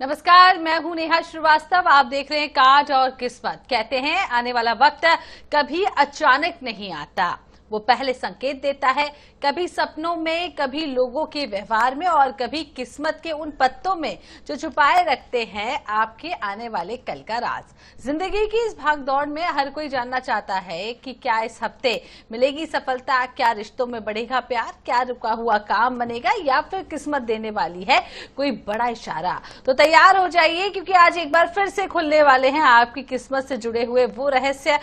नमस्कार, मैं हूं नेहा श्रीवास्तव। आप देख रहे हैं कार्ड और किस्मत। कहते हैं आने वाला वक्त कभी अचानक नहीं आता, वो पहले संकेत देता है, कभी सपनों में, कभी लोगों के व्यवहार में और कभी किस्मत के उन पत्तों में जो छुपाए रखते हैं आपके आने वाले कल का राज। जिंदगी की इस भागदौड़ में हर कोई जानना चाहता है कि क्या इस हफ्ते मिलेगी सफलता, क्या रिश्तों में बढ़ेगा प्यार, क्या रुका हुआ काम बनेगा या फिर किस्मत देने वाली है कोई बड़ा इशारा। तो तैयार हो जाइए, क्योंकि आज एक बार फिर से खुलने वाले हैं आपकी किस्मत से जुड़े हुए वो रहस्य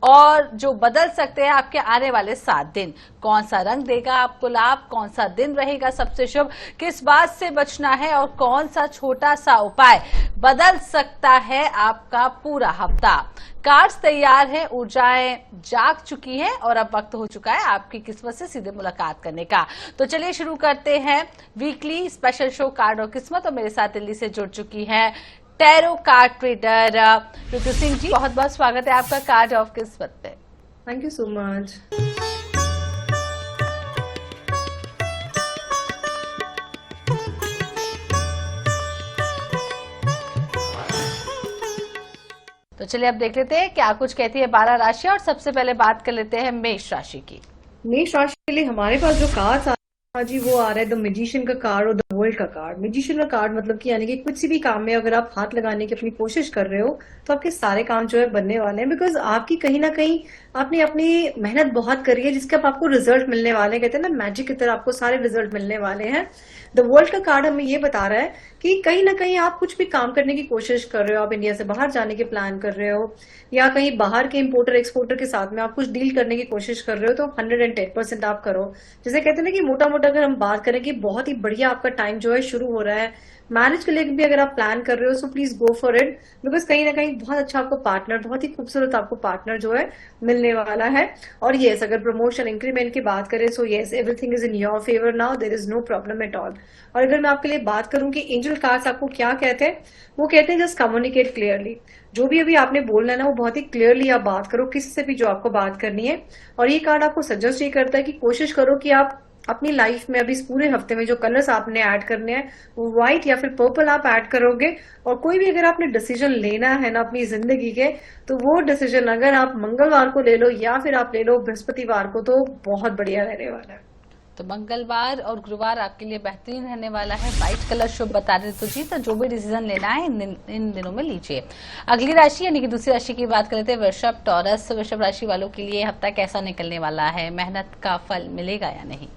और जो बदल सकते हैं आपके आने वाले 7 दिन। कौन सा रंग देगा आपको लाभ, कौन सा दिन रहेगा सबसे शुभ, किस बात से बचना है और कौन सा छोटा सा उपाय बदल सकता है आपका पूरा हफ्ता। कार्ड्स तैयार है, ऊर्जाएं जाग चुकी हैं और अब वक्त हो चुका है आपकी किस्मत से सीधे मुलाकात करने का। तो चलिए शुरू करते हैं वीकली स्पेशल शो कार्ड और किस्मत। और मेरे साथ दिल्ली से जुड़ चुकी है टैरो कार्ड ट्रेडर ऋतु सिंह जी। बहुत बहुत स्वागत है आपका कार्ड ऑफ किस्मत पे। Thank you so much. तो चलिए अब देख लेते हैं क्या कुछ कहती है 12 राशि। और सबसे पहले बात कर लेते हैं मेष राशि की। मेष राशि के लिए हमारे पास जो कार्ड्स आ रहा है जी, वो आ रहा है द मैजिशियन का कार्ड और द वर्ल्ड का कार्ड। मैजिशियन का कार्ड मतलब कि यानी कि कुछ भी काम में अगर आप हाथ लगाने की अपनी कोशिश कर रहे हो तो आपके सारे काम जो है बनने वाले हैं, बिकॉज आपकी कहीं ना कहीं आपने अपनी मेहनत बहुत करी है जिसके अब आपको रिजल्ट मिलने वाले हैं। कहते हैं ना, मैजिक की तरह आपको सारे रिजल्ट मिलने वाले हैं। द वर्ल्ड का कार्ड हमें ये बता रहा है कि कहीं ना कहीं आप कुछ भी काम करने की कोशिश कर रहे हो, आप इंडिया से बाहर जाने के प्लान कर रहे हो या कहीं बाहर के इंपोर्टर एक्सपोर्टर के साथ में आप कुछ डील करने की कोशिश कर रहे हो, तो 110% आप करो। जैसे कहते हैं ना कि मोटा मोटा अगर हम बात करें कि बहुत ही बढ़िया आपका टाइम जो है शुरू हो रहा है। मैरिज के लिए भी अगर आप प्लान कर रहे हो so please go for it, because कहीं ना कहीं बहुत अच्छा आपको पार्टनर, बहुत ही खूबसूरत आपको पार्टनर जो है मिलने वाला है। और यस, अगर प्रमोशन इंक्रीमेंट की बात करें so yes, everything is in your favour now, there is no problem at all. और अगर मैं आपके लिए बात करूं कि एंजल कार्ड्स आपको क्या कहते हैं, वो कहते हैं जस्ट कम्युनिकेट क्लियरली। जो भी अभी आपने बोलना है ना, वो बहुत ही क्लियरली आप बात करो किसी से भी जो आपको बात करनी है। और ये कार्ड आपको सजेस्ट ये करता है कि कोशिश करो कि आप अपनी लाइफ में अभी इस पूरे हफ्ते में जो कलर्स आपने ऐड करने हैं वो व्हाइट या फिर पर्पल आप ऐड करोगे। और कोई भी अगर आपने डिसीजन लेना है ना अपनी जिंदगी के, तो वो डिसीजन अगर आप मंगलवार को ले लो या फिर आप ले लो बृहस्पतिवार को, तो बहुत बढ़िया रहने वाला है। तो मंगलवार और गुरुवार आपके लिए बेहतरीन रहने वाला है। व्हाइट कलर शुभ बता रहे तो जी, तो जो भी डिसीजन लेना है इन दिनों में लीजिए। अगली राशि यानी कि दूसरी राशि की बात करते हैं वृषभ टॉरस। वृषभ राशि वालों के लिए हफ्ता कैसा निकलने वाला है, मेहनत का फल मिलेगा या नहीं।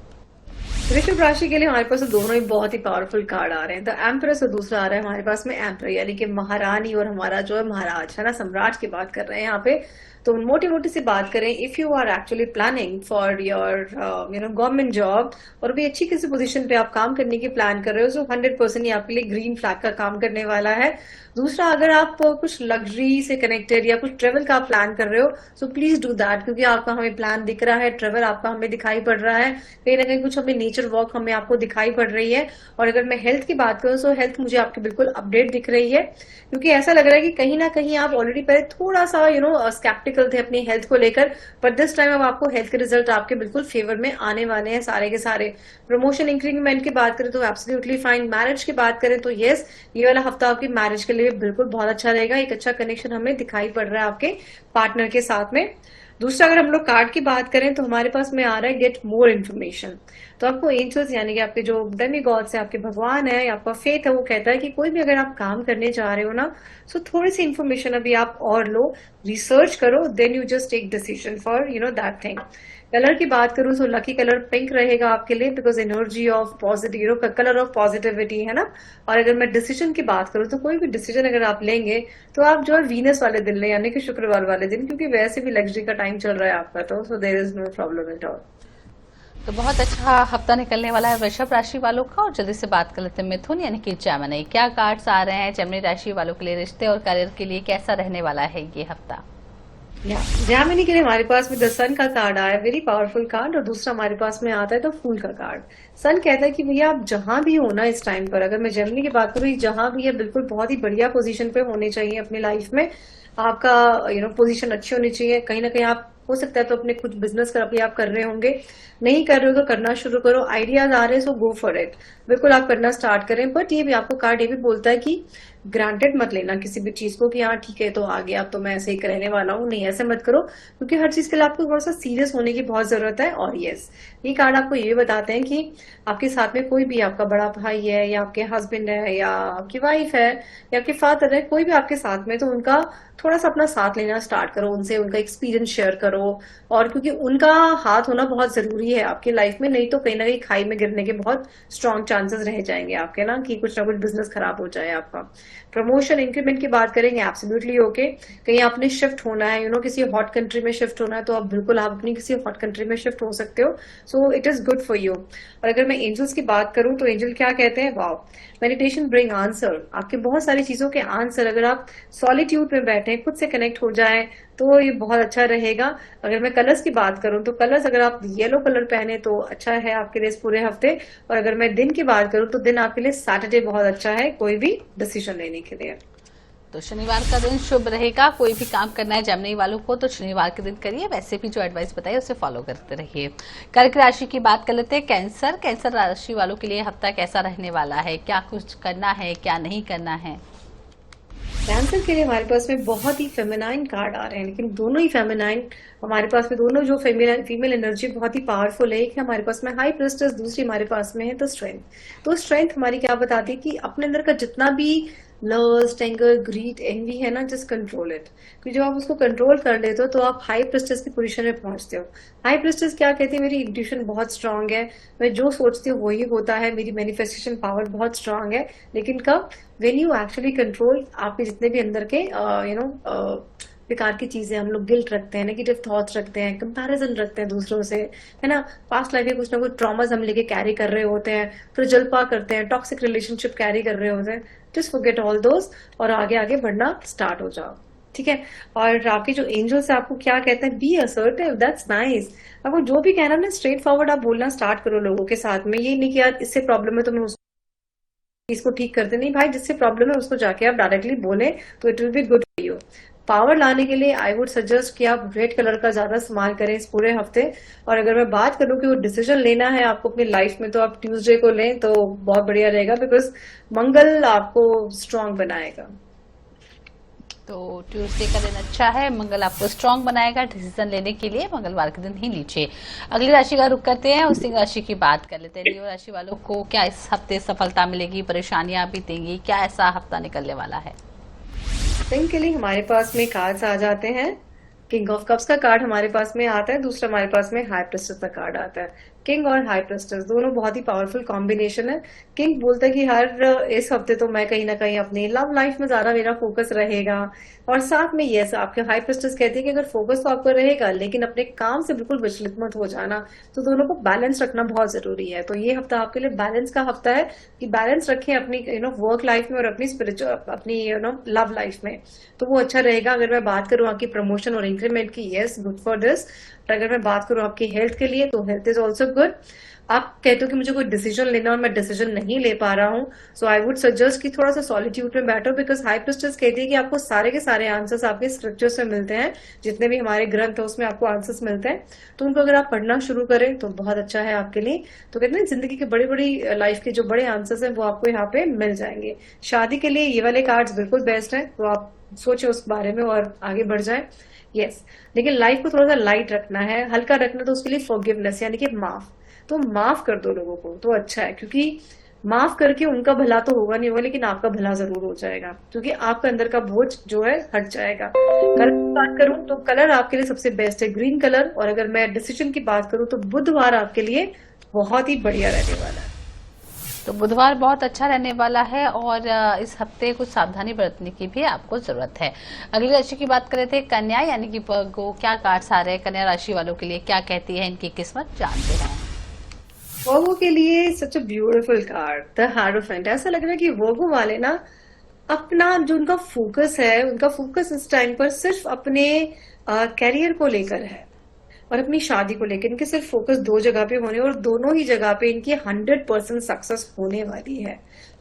वृषभ राशि के लिए हमारे पास तो दोनों ही बहुत ही पावरफुल कार्ड आ रहे हैं। द एम्प्रेस और दूसरा आ रहा है हमारे पास में एम्पर, यानी कि महारानी और हमारा जो है महाराज है ना, सम्राट की बात कर रहे हैं यहाँ पे। तो मोटी मोटी सी बात करें, if you are actually planning for your government job और भी अच्छी किसी पोजीशन पे आप काम करने की प्लान कर रहे हो, सो 100% ये आपके लिए ग्रीन फ्लैग का काम करने वाला है। दूसरा, अगर आप कुछ लग्जरी से कनेक्टेड या कुछ ट्रेवल का प्लान कर रहे हो, सो प्लीज डू दैट, क्योंकि आपका हमें प्लान दिख रहा है, ट्रेवल आपका हमें दिखाई पड़ रहा है, कहीं ना कहीं कुछ हमें नेचर वॉक हमें आपको दिखाई पड़ रही है। और अगर मैं हेल्थ की बात करूं, सो हेल्थ मुझे आपकी बिल्कुल अपडेट दिख रही है, क्योंकि ऐसा लग रहा है कि कहीं ना कहीं आप ऑलरेडी पहले थोड़ा सा स्केप्टिकल थे अपनी हेल्थ को लेकर, पर दिस टाइम अब आपको हेल्थ के रिजल्ट आपके बिल्कुल फेवर में आने वाले हैं सारे के सारे। प्रमोशन इंक्रीमेंट की बात करें तो एब्सोल्युटली फाइन। मैरिज की बात करें तो यस, ये वाला हफ्ता आपकी मैरिज के लिए बिल्कुल बहुत अच्छा रहेगा। एक अच्छा कनेक्शन हमें दिखाई पड़ रहा है आपके पार्टनर के साथ में। दूसरा, अगर हम लोग कार्ड की बात करें तो हमारे पास में आ रहा है गेट मोर इन्फॉर्मेशन। तो आपको एंजल्स यानी कि आपके जो डेमी गॉड्स है, आपके भगवान है, आपका फेथ है, वो कहता है कि कोई भी अगर आप काम करने जा रहे हो ना, सो थोड़ी सी इन्फॉर्मेशन अभी आप और लो, रिसर्च करो, then you just take decision for that thing. Colour की बात करूं तो लकी कलर पिंक रहेगा आपके लिए, because energy of positive, colour of positivity है ना। और अगर मैं डिसीजन की बात करूं तो कोई भी डिसीजन अगर आप लेंगे तो आप जो है वीनस वाले दिन लें, यानी कि शुक्रवार वाले दिन, क्योंकि वैसे भी लग्जरी का टाइम चल रहा है आपका, तो so there is no problem at all. तो बहुत अच्छा हफ्ता निकलने वाला है वृषभ राशि वालों का। और जल्दी से बात कर लेते हैं मिथुन यानी कि जेमिनी। क्या कार्ड्स आ रहे हैं जेमिनी राशि वालों के लिए, रिश्ते और करियर के लिए कैसा रहने वाला है ये हफ्ता। जेमिनी के लिए हमारे पास में द सन का कार्ड आया, वेरी पावरफुल कार्ड। और दूसरा हमारे पास में आता है द फूल का कार्ड। सन कहता है कि भैया आप जहां भी हो ना इस टाइम पर, अगर मैं जेमिनी की बात करूँ, जहां भी है बिल्कुल बहुत ही बढ़िया पोजीशन पे होने चाहिए अपनी लाइफ में। आपका पोजीशन अच्छी होनी चाहिए, कहीं ना कहीं आप हो सकता है तो अपने कुछ बिजनेस कर अभी आप कर रहे होंगे, नहीं कर रहे हो तो करना शुरू करो। आइडियाज आ रहे हैं सो गो फॉर इट, बिल्कुल आप करना स्टार्ट करें। बट ये भी आपको कार्ड ये भी बोलता है कि ग्रांटेड मत लेना किसी भी चीज को कि हाँ ठीक है तो आ गया अब तो मैं ऐसे ही रहने वाला हूँ, नहीं ऐसे मत करो, क्योंकि हर चीज के लिए आपको थोड़ा सा सीरियस होने की बहुत जरूरत है। और यस, ये कार्ड आपको ये बताते हैं कि आपके साथ में कोई भी आपका बड़ा भाई है या आपके हस्बैंड है या आपकी वाइफ है या आपके फादर है, कोई भी आपके साथ में, तो उनका थोड़ा सा अपना साथ लेना स्टार्ट करो, उनसे उनका एक्सपीरियंस शेयर करो। और क्योंकि उनका हाथ होना बहुत जरूरी है आपकी लाइफ में, नहीं तो कहीं ना कहीं खाई में गिरने के बहुत स्ट्रॉन्ग चांसेस रह जाएंगे आपके ना, कि कुछ ना कुछ बिजनेस खराब हो जाए आपका। प्रमोशन इंक्रीमेंट की बात करेंगे, एब्सोल्युटली ओके। कहीं आपने शिफ्ट होना है, किसी हॉट कंट्री में शिफ्ट होना है, तो आप बिल्कुल आप अपनी किसी हॉट कंट्री में शिफ्ट हो सकते हो। So it is good for you. और अगर मैं एंजल्स की बात करूं तो एंजल क्या कहते हैं, वाओ, मेडिटेशन ब्रिंग आंसर। आपके बहुत सारी चीजों के आंसर अगर आप सॉलिट्यूड में बैठे खुद से कनेक्ट हो जाए तो ये बहुत अच्छा रहेगा। अगर मैं कलर्स की बात करूं तो कलर्स अगर आप येलो कलर पहने तो अच्छा है आपके लिए इस पूरे हफ्ते। और अगर मैं दिन की बात करूं तो दिन आपके लिए सैटरडे बहुत अच्छा है कोई भी डिसीजन लेने के लिए। तो शनिवार का दिन शुभ रहेगा, कोई भी काम करना है जमनी वालों को तो शनिवार के दिन करिए। वैसे भी जो एडवाइस बताइए उसे फॉलो करते रहिए। कर्क राशि की बात कर लेते हैं, कैंसर राशि वालों के लिए हफ्ता कैसा रहने वाला है, क्या कुछ करना है क्या नहीं करना है। कैंसर के लिए हमारे पास में बहुत ही फेमिनाइन कार्ड आ रहे हैं, लेकिन दोनों ही फेमिनाइन हमारे पास में, दोनों जो फीमेल एनर्जी बहुत ही पावरफुल है। एक हमारे पास में हाई प्रेस्टेस, दूसरी हमारे पास में है द स्ट्रेंथ। तो स्ट्रेंथ हमारी क्या बताती है कि अपने अंदर का जितना भी लस्ट, एंगर, ग्रीड, एनवी है ना, जस्ट कंट्रोल इट। क्योंकि जब आप उसको कंट्रोल कर लेते हो तो आप हाई प्रेस्टेस की पोजीशन में पहुंचते हो। हाई प्रेस्टेस क्या कहती है, मेरी इंट्यूशन बहुत स्ट्रांग है, मैं जो सोचती हूँ वही होता है, मेरी मैनिफेस्टेशन पावर बहुत स्ट्रांग है। लेकिन कब, वेन यू एक्चुअली कंट्रोल आपके जितने भी अंदर के बेकार की चीजें, हम लोग गिल्ट रखते हैं, नेगेटिव थॉट्स रखते हैं, कंपैरिजन रखते हैं दूसरों से, है ना, पास्ट लाइफ में कुछ ना कुछ ट्रॉमास हम लेके कैरी कर रहे होते हैं, फिर जलपा करते हैं, टॉक्सिक रिलेशनशिप कैरी कर रहे होते हैं। जस्ट फॉरगेट ऑल दोस और आगे आगे बढ़ना स्टार्ट हो जाओ, ठीक है। और आपके जो एंजल्स है आपको क्या कहते हैं, बी असर्टिव, दैट्स नाइस। आपको जो भी कहना ना स्ट्रेट फॉरवर्ड आप बोलना स्टार्ट करो लोगों के साथ में। ये नहीं कि यार इससे प्रॉब्लम है तो मैं इसको ठीक करते, नहीं भाई, जिससे प्रॉब्लम है उसको जाके आप डायरेक्टली बोले तो it will be good for you. Power लाने के लिए आई वुड सजेस्ट कि आप रेड कलर का ज्यादा इस्तेमाल करें इस पूरे हफ्ते। और अगर मैं बात करूं कि वो डिसीजन लेना है आपको अपनी लाइफ में तो आप ट्यूसडे को लें तो बहुत बढ़िया रहेगा, बिकॉज मंगल आपको स्ट्रांग बनाएगा। तो ट्यूसडे का दिन अच्छा है, मंगल आपको स्ट्रांग बनाएगा। डिसीजन लेने के लिए मंगलवार के दिन ही लीजिए। अगली राशि का रुख करते हैं, उसी राशि की बात कर लेते हैं। लियो राशि वालों को क्या इस हफ्ते सफलता मिलेगी, परेशानियां भी देंगी, क्या ऐसा हफ्ता निकलने वाला है। सिंह के लिए हमारे पास में कार्ड्स आ जाते हैं। किंग ऑफ कप्स का कार्ड हमारे पास में आता है, दूसरा हमारे पास में हाई प्रेस्टेस का कार्ड आता है। किंग और हाई प्रेस्टेस दोनों बहुत ही पावरफुल कॉम्बिनेशन है। किंग बोलता है कि हर इस हफ्ते तो मैं कहीं ना कहीं अपनी लव लाइफ में ज्यादा मेरा फोकस रहेगा। और साथ में यस, आपके हाई प्रेस्टेस कहती है कि अगर फोकस तो आपका रहेगा लेकिन अपने काम से बिल्कुल विचलित मत हो जाना। तो दोनों को बैलेंस रखना बहुत जरूरी है। तो ये हफ्ता आपके लिए बैलेंस का हफ्ता है कि बैलेंस रखें अपनी वर्क लाइफ में और अपनी स्पिरिचुअल, अपनी लव लाइफ में, तो वो अच्छा रहेगा। अगर मैं बात करूँ आपकी प्रमोशन और इंक्रीमेंट की, यस, गुड फॉर दिस। और अगर मैं बात करूँ आपकी हेल्थ के लिए तो हेल्थ इज ऑल्सो गुड। आप कहते हो कि मुझे कोई डिसीजन लेना और मैं डिसीजन नहीं ले पा रहा हूँ, सो आई वुड सजेस्ट कि थोड़ा सा सॉलिट्यूड में बैठो, बिकॉज हाई प्रेस्टेस कहती है कि आपको सारे के सारे आंसर्स आपके स्क्रिप्चर से मिलते हैं, जितने भी हमारे ग्रंथ है उसमें आपको आंसर्स मिलते हैं। तो उनको अगर आप पढ़ना शुरू करें तो बहुत अच्छा है आपके लिए। तो कहते हैं जिंदगी के बड़ी बड़ी लाइफ के जो बड़े आंसर्स हैं वो आपको यहाँ पे मिल जाएंगे। शादी के लिए ये वाले कार्ड्स बिल्कुल बेस्ट है, तो आप सोचो उस बारे में और आगे बढ़ जाए। यस, लेकिन लाइफ को थोड़ा सा लाइट रखना है, हल्का रखना, तो उसके लिए फॉरगिवनेस यानी कि माफ, तो माफ कर दो लोगों को तो अच्छा है। क्योंकि माफ करके उनका भला तो होगा नहीं होगा, लेकिन आपका भला जरूर हो जाएगा, क्योंकि आपका अंदर का बोझ जो है हट जाएगा। कलर की बात करूं तो कलर आपके लिए सबसे बेस्ट है ग्रीन कलर। और अगर मैं डिसीजन की बात करूं तो बुधवार आपके लिए बहुत ही बढ़िया रहने वाला है। तो बुधवार बहुत अच्छा रहने वाला है और इस हफ्ते कुछ सावधानी बरतने की भी आपको जरूरत है। अगली राशि की बात करें थे कन्या, यानी कि क्या कार्ड्स आ रहे हैं कन्या राशि वालों के लिए, क्या कहती है इनकी किस्मत, जानते हैं। वर्गो के लिए such a beautiful card, the hierophant. ऐसा लग रहा है कि वर्गो वाले ना अपना जो उनका फोकस है, उनका फोकस इस टाइम पर सिर्फ अपने कैरियर को लेकर है और अपनी शादी को लेकर। इनके सिर्फ फोकस दो जगह पे होने और दोनों ही जगह पे इनकी 100% सक्सेस होने वाली है।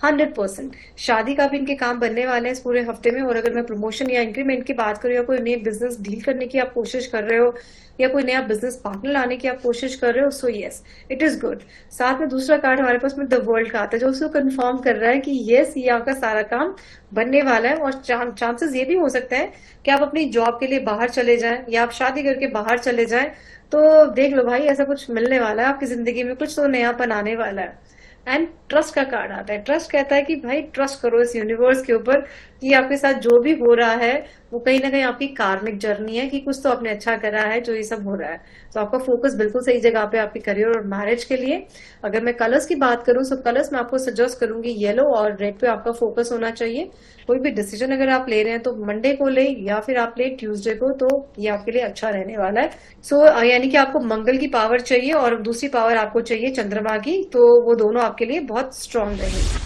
100%। शादी का भी इनके काम बनने वाले हैं इस पूरे हफ्ते में। और अगर मैं प्रमोशन या इंक्रीमेंट की बात करूँ या कोई नई बिजनेस डील करने की आप कोशिश कर रहे हो या कोई नया बिजनेस पार्टनर लाने की आप कोशिश कर रहे हो, so yes it is good. साथ में दूसरा कार्ड हमारे पास में द वर्ल्ड का आता है, जो उसको कंफर्म कर रहा है कि यस ये आपका सारा काम बनने वाला है। और चांसेस ये भी हो सकता है कि आप अपनी जॉब के लिए बाहर चले जाएं या आप शादी करके बाहर चले जाएं। तो देख लो भाई, ऐसा कुछ मिलने वाला है आपकी जिंदगी में, कुछ तो नयापन आने वाला है। एंड ट्रस्ट का कार्ड आता है। ट्रस्ट कहता है कि भाई ट्रस्ट करो इस यूनिवर्स के ऊपर कि आपके साथ जो भी हो रहा है वो कहीं ना कहीं आपकी कार्मिक जर्नी है, कि कुछ तो आपने अच्छा करा है जो ये सब हो रहा है। तो आपका फोकस बिल्कुल सही जगह पे आपके करियर और मैरिज के लिए। अगर मैं कलर्स की बात करूं तो कलर्स मैं आपको सजेस्ट करूंगी येलो और रेड पे आपका फोकस होना चाहिए। कोई भी डिसीजन अगर आप ले रहे हैं तो मंडे को ले या फिर आप ले ट्यूसडे को, तो ये आपके लिए अच्छा रहने वाला है। सो यानी कि आपको मंगल की पावर चाहिए और दूसरी पावर आपको चाहिए चंद्रमा की, तो वो दोनों आपके लिए बहुत स्ट्रांग रहेगी।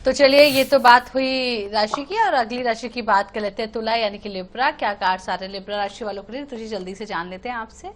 तो चलिए, ये तो बात हुई राशि की, और अगली राशि की बात कर लेते हैं, तुला यानी कि लिब्रा। क्या कार्ड सारे लिब्रा राशि वालों के लिए, तो जी जल्दी से जान लेते हैं आपसे।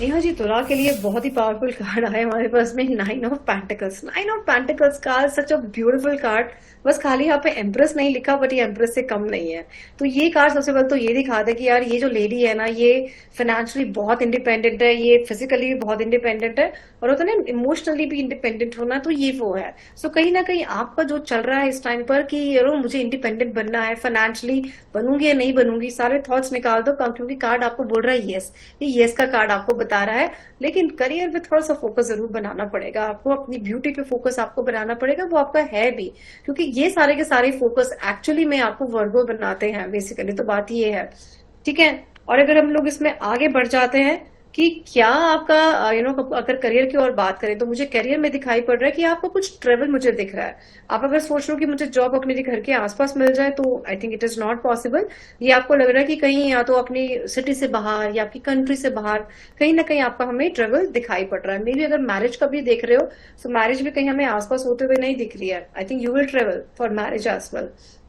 नेहा जी, तुला के लिए बहुत ही पावरफुल कार्ड आया हमारे पास में, 9 ऑफ पेंटिकल्स। 9 ऑफ पेंटिकल्स का सच अ ब्यूटीफुल कार्ड। बस खाली यहाँ पे एम्प्रेस नहीं लिखा, बट ये एम्प्रेस से कम नहीं है। तो ये कार्ड सबसे पहले तो ये दिखाता है कि यार ये जो लेडी है ना, ये फाइनेंशियली बहुत इंडिपेंडेंट है, ये फिजिकली भी बहुत इंडिपेंडेंट है, और होता है ना इमोशनली भी इंडिपेंडेंट होना, तो ये वो है। सो कहीं ना कहीं आपका जो चल रहा है इस टाइम पर कि यार मुझे इंडिपेंडेंट बनना है, फाइनेंशियली बनूंगी या नहीं बनूंगी, सारे थॉट्स निकाल दो, क्योंकि कार्ड आपको बोल रहा है यस। ये यस का कार्ड आपको बता रहा है। लेकिन करियर पे थोड़ा सा फोकस जरूर बनाना पड़ेगा आपको, अपनी ब्यूटी पे फोकस आपको बनाना पड़ेगा, वो आपका है भी, क्योंकि ये सारे के सारे फोकस एक्चुअली में आपको वर्गो बनाते हैं बेसिकली। तो बात ये है, ठीक है। और अगर हम लोग इसमें आगे बढ़ जाते हैं कि क्या आपका अगर करियर की और बात करें, तो मुझे करियर में दिखाई पड़ रहा है कि आपको कुछ ट्रेवल मुझे दिख रहा है। आप अगर सोच रहे हो कि मुझे जॉब अपने घर के आसपास मिल जाए, तो I think it is not possible. ये आपको लग रहा है कि कहीं या तो अपनी सिटी से बाहर या आपकी कंट्री से बाहर कहीं ना कहीं आपका हमें ट्रेवल दिखाई पड़ रहा है। मे बी अगर मैरिज का भी देख रहे हो, तो मैरिज भी कहीं हमें आसपास होते हुए नहीं दिख रही है। I think you will travel for marriage as well.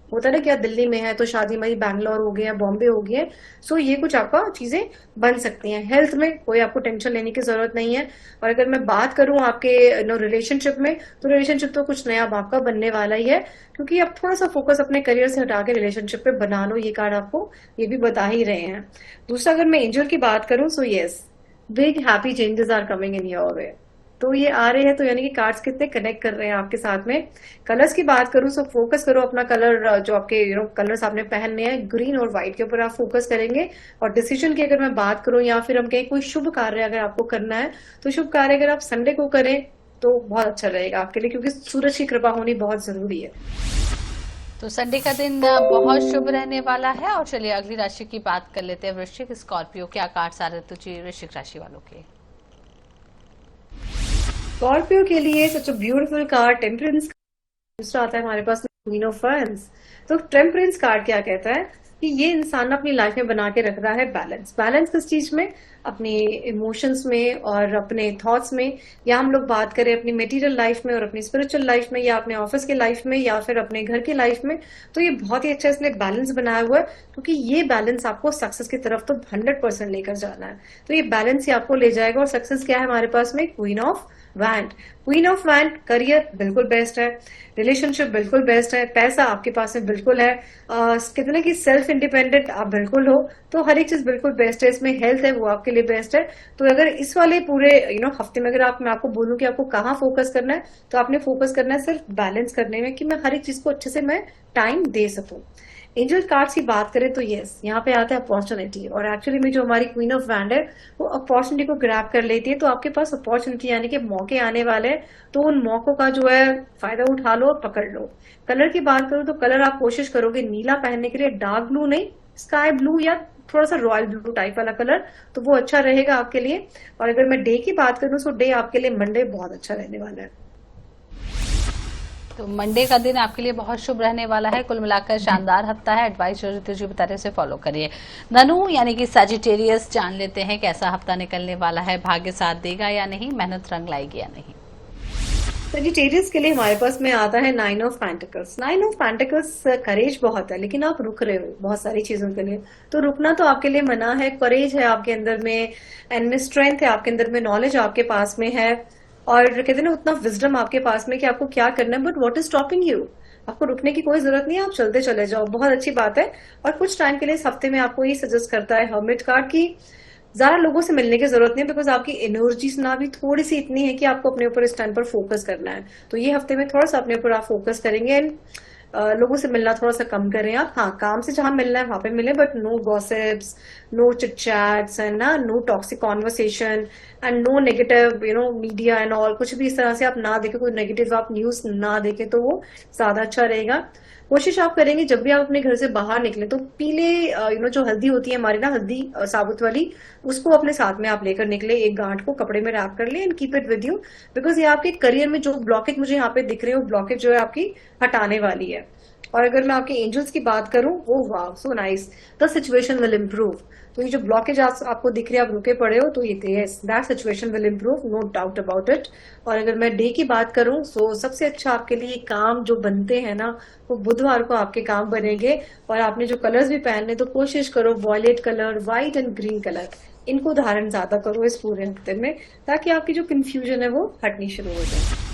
होता है ना, क्या दिल्ली में है तो शादी मई बैंगलोर हो गया, बॉम्बे हो गया। सो ये कुछ आपका चीजें बन सकती हैं। हेल्थ में कोई आपको टेंशन लेने की जरूरत नहीं है। और अगर मैं बात करूं आपके रिलेशनशिप में, तो रिलेशनशिप तो कुछ नया आपका बनने वाला ही है, क्योंकि आप थोड़ा सा फोकस अपने करियर से हटा के रिलेशनशिप पे बना लो। ये कार्ड आपको ये भी बता ही रहे हैं। दूसरा, अगर मैं एंजल की बात करूं, so yes big happy changes are coming in your way. तो ये आ रहे हैं, तो यानी कि कार्ड्स कितने कनेक्ट कर रहे हैं आपके साथ में। कलर्स की बात करूं, सो फोकस करो अपना कलर, जो आपके कलर्स आपने पहनने हैं, ग्रीन और व्हाइट के ऊपर आप फोकस करेंगे। और डिसीजन की अगर मैं बात करूं, या फिर हम कहें कोई शुभ कार्य अगर आपको करना है, तो शुभ कार्य अगर आप संडे को करें तो बहुत अच्छा रहेगा आपके लिए, क्योंकि सूरज की कृपा होनी बहुत जरूरी है। तो संडे का दिन बहुत शुभ रहने वाला है। और चलिए अगली राशि की बात कर लेते हैं, वृश्चिक स्कॉर्पियो। क्या कार्ड आ रहे तो जी वृश्चिक राशि वालों के। स्कॉर्पियो के लिए such a beautiful card temperance. दूसरा आता है हमारे पास क्वीन ऑफ वैंड्स। तो टेम्परेंस कार्ड क्या कहता है कि ये इंसान अपनी लाइफ में बना के रख रहा है बैलेंस। बैलेंस किस चीज में? अपने इमोशंस में और अपने थॉट्स में, या हम लोग बात करें अपनी मटेरियल लाइफ में और अपनी स्पिरिचुअल लाइफ में, या अपने ऑफिस के लाइफ में, या फिर अपने घर की लाइफ में। तो ये बहुत ही अच्छा इसने बैलेंस बनाया हुआ है, क्योंकि ये बैलेंस आपको सक्सेस की तरफ तो 100% लेकर जाना है। तो ये बैलेंस ही आपको ले जाएगा। और सक्सेस क्या है हमारे पास में? Queen of wand. Queen of wand, career बिल्कुल बेस्ट है, रिलेशनशिप बिल्कुल बेस्ट है, पैसा आपके पास में बिल्कुल है, कितने की सेल्फ इंडिपेंडेंट आप बिल्कुल हो, तो हर एक चीज बिल्कुल बेस्ट है। इसमें हेल्थ है वो आपके लिए बेस्ट है। तो अगर इस वाले पूरे हफ्ते में अगर मैं आपको बोलूं कि आपको कहाँ फोकस करना है, तो आपने फोकस करना है सिर्फ बैलेंस करने में, कि मैं हर एक चीज को अच्छे से मैं टाइम दे सकूं। एंजल कार्ड्स की बात करें तो यस, यहाँ पे आता है अपॉर्चुनिटी। और एक्चुअली में जो हमारी क्वीन ऑफ वैंड है, वो अपॉर्चुनिटी को ग्रैब कर लेती है। तो आपके पास अपॉर्चुनिटी यानी कि मौके आने वाले हैं, तो उन मौकों का जो है फायदा उठा लो और पकड़ लो। कलर की बात करूं तो कलर आप कोशिश करोगे नीला पहनने के लिए, डार्क ब्लू नहीं, स्काई ब्लू या थोड़ा सा रॉयल ब्लू टाइप वाला कलर, तो वो अच्छा रहेगा आपके लिए। और अगर मैं डे की बात करूं, तो डे आपके लिए मंडे बहुत अच्छा रहने वाला है। तो मंडे का दिन आपके लिए बहुत शुभ रहने वाला है। कुल मिलाकर शानदार हफ्ता है। एडवाइस जो ऋतु जी बता रहे से फॉलो करिए। धनु यानी कि सजिटेरियस, जान लेते हैं कैसा हफ्ता निकलने वाला है। भाग्य साथ देगा या नहीं, मेहनत रंग लाएगी या नहीं। सजिटेरियस के लिए हमारे पास में आता है 9 ऑफ पेंटिकल्स। 9 ऑफ पेंटिकल्स करेज बहुत है, लेकिन आप रुक रहे हो बहुत सारी चीजों के लिए। तो रुकना तो आपके लिए मना है। करेज है आपके अंदर में, एंड में स्ट्रेंथ है आपके अंदर में, नॉलेज आपके पास में है। और कहते हैं ना उतना विजडम आपके पास में कि आपको क्या करना है, but what is stopping you. आपको रुकने की कोई जरूरत नहीं है, आप चलते चले जाओ, बहुत अच्छी बात है। और कुछ टाइम के लिए इस हफ्ते में आपको ये सजेस्ट करता है हर्मिट कार्ड की ज्यादा लोगों से मिलने की जरूरत नहीं है, बिकॉज आपकी एनर्जीज ना भी थोड़ी सी इतनी है कि आपको अपने ऊपर इस टाइम पर फोकस करना है। तो ये हफ्ते में थोड़ा सा अपने ऊपर आप फोकस करेंगे एंड लोगों से मिलना थोड़ा सा कम करें आप। हाँ, काम से जहां मिलना है वहां पे मिले, but no gossips, no chit chats and ना, no toxic conversation and no negative media and all. कुछ भी इस तरह से आप ना देखें, कोई नेगेटिव आप न्यूज ना देखें, तो वो ज्यादा अच्छा रहेगा। कोशिश आप करेंगे जब भी आप अपने घर से बाहर निकले तो पीले जो हल्दी होती है हमारी ना, हल्दी साबुत वाली, उसको अपने साथ में आप लेकर निकले। एक गांठ को कपड़े में रैप कर ले and keep it with you, because ये आपके करियर में जो ब्लॉकेज मुझे यहाँ पे दिख रही है वो ब्लॉकेज जो है आपकी हटाने वाली है। और अगर मैं आपके एंजल्स की बात करूं, ओ वाह so nice, the situation will improve. तो ये जो ब्लॉकेज आपको दिख रहे हैं, आप रुके पड़े हो, तो ये yes, that situation will improve, no doubt about it. और अगर मैं डे की बात करूं, सो सबसे अच्छा आपके लिए काम जो बनते हैं ना, वो बुधवार को आपके काम बनेंगे। और आपने जो कलर्स भी पहनने, तो कोशिश करो violet colour, white and green colour, इनको धारण ज्यादा करो इस पूरे हफ्ते में, ताकि आपकी जो कंफ्यूजन है वो हटनी शुरू हो जाए।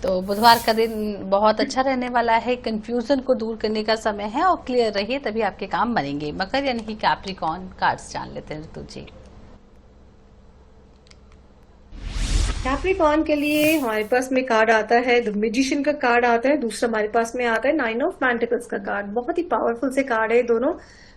तो बुधवार का दिन बहुत अच्छा रहने वाला है, कंफ्यूजन को दूर करने का समय है और क्लियर रहिए तभी आपके काम बनेंगे। मकर यानी कि कैप्रिकॉर्न कार्ड्स जान लेते हैं ऋतु जी। कैप्रिकॉर्न के लिए हमारे पास में कार्ड आता है द मैजिशियन का कार्ड आता है, दूसरा हमारे पास में आता है 9 ऑफ पेंटिकल्स का कार्ड। बहुत ही पावरफुल से कार्ड है दोनों।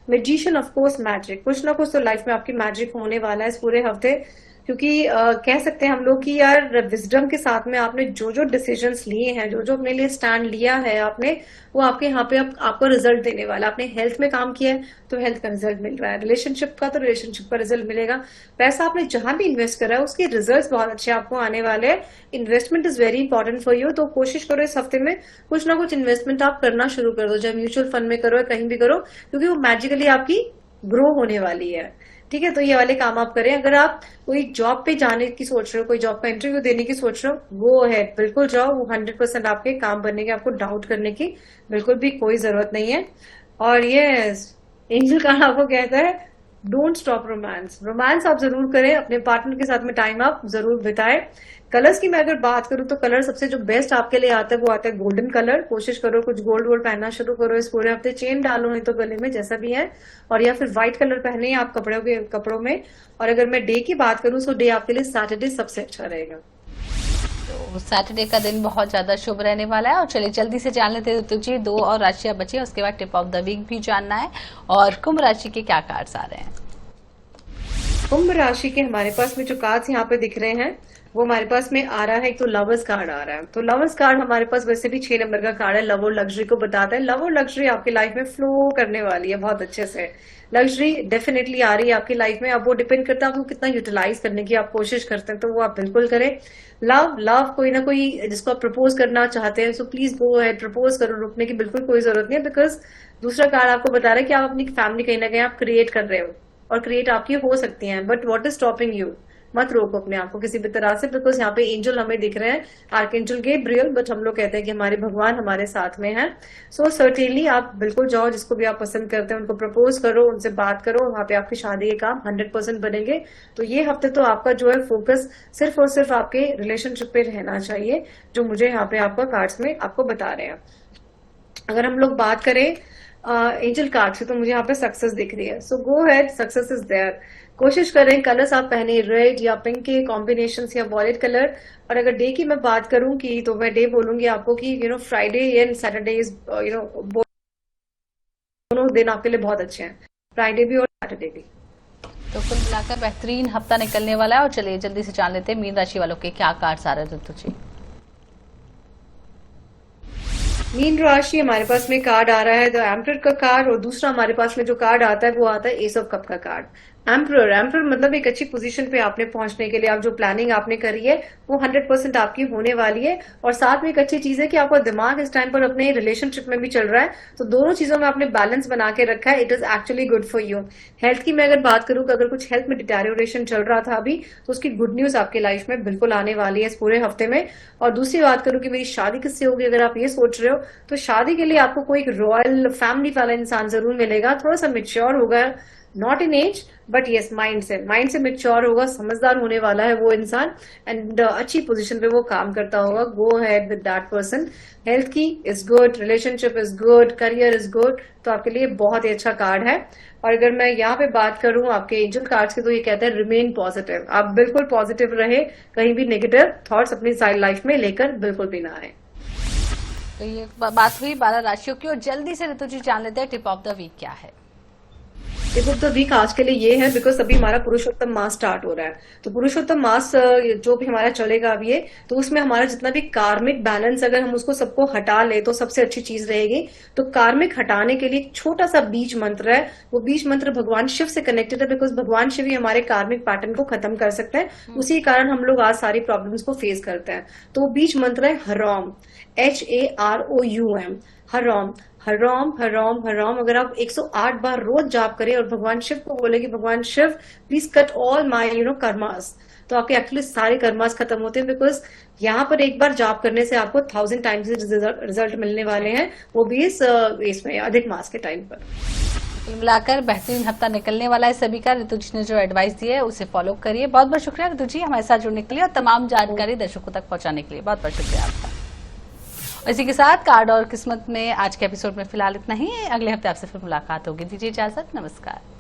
मैजिशियन ऑफ कोर्स मैजिक, कुछ ना कुछ तो लाइफ में आपकी मैजिक होने वाला है इस पूरे हफ्ते, क्योंकि कह सकते हैं हम लोग कि यार विजडम के साथ में आपने जो जो डिसीजंस लिए हैं, जो जो अपने लिए स्टैंड लिया है आपने, वो आपके यहाँ पे आपको रिजल्ट देने वाला। आपने हेल्थ में काम किया है तो हेल्थ का रिजल्ट मिल रहा है, रिलेशनशिप का तो रिलेशनशिप का रिजल्ट मिलेगा, पैसा आपने जहां भी इन्वेस्ट करा है उसके रिजल्ट बहुत अच्छे आपको आने वाले हैं। Investment is very important for you, तो कोशिश करो इस हफ्ते में कुछ ना कुछ इन्वेस्टमेंट आप करना शुरू कर दो, चाहे म्यूचुअल फंड में करो या कहीं भी करो, क्योंकि वो मैजिकली आपकी ग्रो होने वाली है। ठीक है, तो ये वाले काम आप करें। अगर आप कोई जॉब पे जाने की सोच रहे हो, कोई जॉब का इंटरव्यू देने की सोच रहे हो, वो है बिल्कुल जाओ, वो 100% आपके काम बनने के, आपको डाउट करने की बिल्कुल भी कोई जरूरत नहीं है। और ये एंजल कार्ड आपको कहता है डोंट स्टॉप रोमांस। रोमांस आप जरूर करें, अपने पार्टनर के साथ में टाइम आप जरूर बिताएं। कलर्स की मैं अगर बात करूं तो कलर सबसे जो बेस्ट आपके लिए आता है वो आता है गोल्डन कलर। कोशिश करो कुछ गोल्ड वोल्ड पहनना शुरू करो इस पूरे हफ्ते, चेन डालो नहीं तो गले में, जैसा भी है, और या फिर व्हाइट कलर पहने आप कपड़ों में। और अगर मैं डे की बात करूं तो डे आपके लिए सैटरडे सबसे अच्छा रहेगा। तो सैटरडे का दिन बहुत ज्यादा शुभ रहने वाला है। और चलिए जल्दी से जान लेते हैं ऋतु जी, 2 और राशियां बची, उसके बाद टिप ऑफ द वीक भी जानना है। और कुंभ राशि के क्या कार्ड्स आ रहे हैं? कुंभ राशि के हमारे पास में जो कार्ड्स यहाँ पे दिख रहे हैं वो हमारे पास में आ रहा है, एक तो लवर्स कार्ड आ रहा है। तो लवर्स कार्ड हमारे पास वैसे भी 6 नंबर का कार्ड है, लव और लग्जरी को बताता है। लव और लग्जरी आपकी लाइफ में फ्लो करने वाली है बहुत अच्छे से। लग्जरी डेफिनेटली आ रही है आपकी लाइफ में। अब वो डिपेंड करता है आपको कितना यूटिलाइज करने की आप कोशिश करते हैं, तो वो आप बिल्कुल करें। लव कोई ना कोई जिसको आप प्रपोज करना चाहते हैं, so please go ahead, propose करो, रुकने की बिल्कुल कोई जरूरत नहीं है। बिकॉज दूसरा कार्ड आपको बता रहा है कि आप अपनी फैमिली कहीं ना कहीं आप क्रिएट कर रहे हो, और क्रिएट आपकी हो सकती है, but what is stopping you. मत रोको अपने आप को किसी भी तरह से, बिकॉज यहाँ पे एंजल हमें दिख रहे हैं, आर्कएंजल गैब्रियल, बट हम लोग कहते हैं कि हमारे भगवान हमारे साथ में हैं। सो सर्टेनली आप बिल्कुल जाओ, जिसको भी आप पसंद करते हैं उनको प्रपोज करो, उनसे बात करो, वहां पे आपकी शादी के काम 100% बनेंगे। तो ये हफ्ते तो आपका जो है फोकस सिर्फ और सिर्फ आपके रिलेशनशिप पे रहना चाहिए, जो मुझे यहाँ पे आपका कार्ड्स में आपको बता रहे हैं। अगर हम लोग बात करें एंजल कार्ड से, तो मुझे यहाँ पे सक्सेस दिख रही है। सो गो हेड, सक्सेस इज देयर। कोशिश करें कलर्स आप पहने रेड या पिंक के कॉम्बिनेशन या वॉलेट कलर। और अगर डे की मैं बात करूं की, तो मैं डे बोलूंगी आपको कि फ्राइडे एंड सैटरडे इज दोनों दिन आपके लिए बहुत अच्छे हैं, फ्राइडे भी और सैटरडे भी। तो कुल मिलाकर बेहतरीन हफ्ता निकलने वाला है। और चलिए जल्दी से जान लेते हैं मीन राशि वालों के क्या कार्ड्स आ रहे हैं ऋतु जी। मीन राशि हमारे पास में कार्ड आ रहा है द एम्परर का कार्ड, और दूसरा हमारे पास में जो कार्ड आता है वो आता है एस ऑफ कप का कार्ड। एम्परर मतलब एक अच्छी पोजीशन पे आपने पहुंचने के लिए आप जो प्लानिंग आपने करी है वो 100% आपकी होने वाली है। और साथ में एक अच्छी चीज है कि आपका दिमाग इस टाइम पर अपने रिलेशनशिप में भी चल रहा है, तो दोनों चीजों में आपने बैलेंस बना के रखा है। It is actually good for you. Health की मैं अगर बात करूं तो अगर कुछ हेल्थ में डिटेरियोरेशन चल रहा था अभी, तो उसकी गुड न्यूज आपकी लाइफ में बिल्कुल आने वाली है इस पूरे हफ्ते में। और दूसरी बात करूं कि मेरी शादी किससे होगी, अगर आप ये सोच रहे हो, तो शादी के लिए आपको कोई एक रॉयल फैमिली वाला इंसान जरूर मिलेगा, थोड़ा सा मेच्योर होगा, not in age but yes mind से मेच्योर होगा, समझदार होने वाला है वो इंसान, एंड अच्छी पोजीशन पे वो काम करता होगा। Go ahead with that person. Health की is good, relationship is good, career is good, तो आपके लिए बहुत ही अच्छा कार्ड है। और अगर मैं यहाँ पे बात करूं आपके एंजल कार्ड्स की, तो ये कहते हैं रिमेन पॉजिटिव। आप बिल्कुल पॉजिटिव रहे, कहीं भी नेगेटिव थॉट्स अपनी साइड लाइफ में लेकर बिल्कुल भी ना आए। तो ये बात हुई 12 राशियों की, और जल्दी से ऋतु जी जान लेते हैं टिप ऑफ द वीक क्या है। टिप ऑफ द वीक आज के लिए ये है, बिकॉज अभी हमारा पुरुषोत्तम मास स्टार्ट हो रहा है, तो पुरुषोत्तम मास जो भी हमारा चलेगा अब ये, तो उसमें हमारा जितना भी कार्मिक बैलेंस अगर हम उसको सबको हटा ले तो सबसे अच्छी चीज रहेगी। तो कार्मिक हटाने के लिए एक छोटा सा बीज मंत्र है, वो बीज मंत्र भगवान शिव से कनेक्टेड है, बिकॉज भगवान शिव ही हमारे कार्मिक पैटर्न को खत्म कर सकते हैं। उसी कारण हम लोग आज सारी प्रॉब्लम्स को फेस करते हैं। तो वो बीज मंत्र है हरोम, HAROUM, हरोम हरोम हरोम हरोम। अगर आप 108 बार रोज जाप करें और भगवान शिव को बोले कि भगवान Shiv please cut all my karmas, तो आपके एक्चुअली सारे कर्मास खत्म होते हैं। बिकॉज यहाँ पर एक बार जाप करने से आपको 1000 टाइम्स रिजल्ट मिलने वाले हैं, वो भी इसमें अधिक मास के टाइम पर। मिलाकर बेहतरीन हफ्ता निकलने वाला है सभी का। ऋतु जी ने जो एडवाइस दी है उसे फॉलो करिए। बहुत बहुत शुक्रिया ऋतु जी हमारे साथ जुड़ने के लिए और तमाम जानकारी दर्शकों तक पहुंचाने के लिए। बहुत बहुत शुक्रिया आपका। इसी के साथ कार्ड और किस्मत में आज के एपिसोड में फिलहाल इतना ही। अगले हफ्ते आपसे फिर मुलाकात होगी। दीजिए इजाजत, नमस्कार।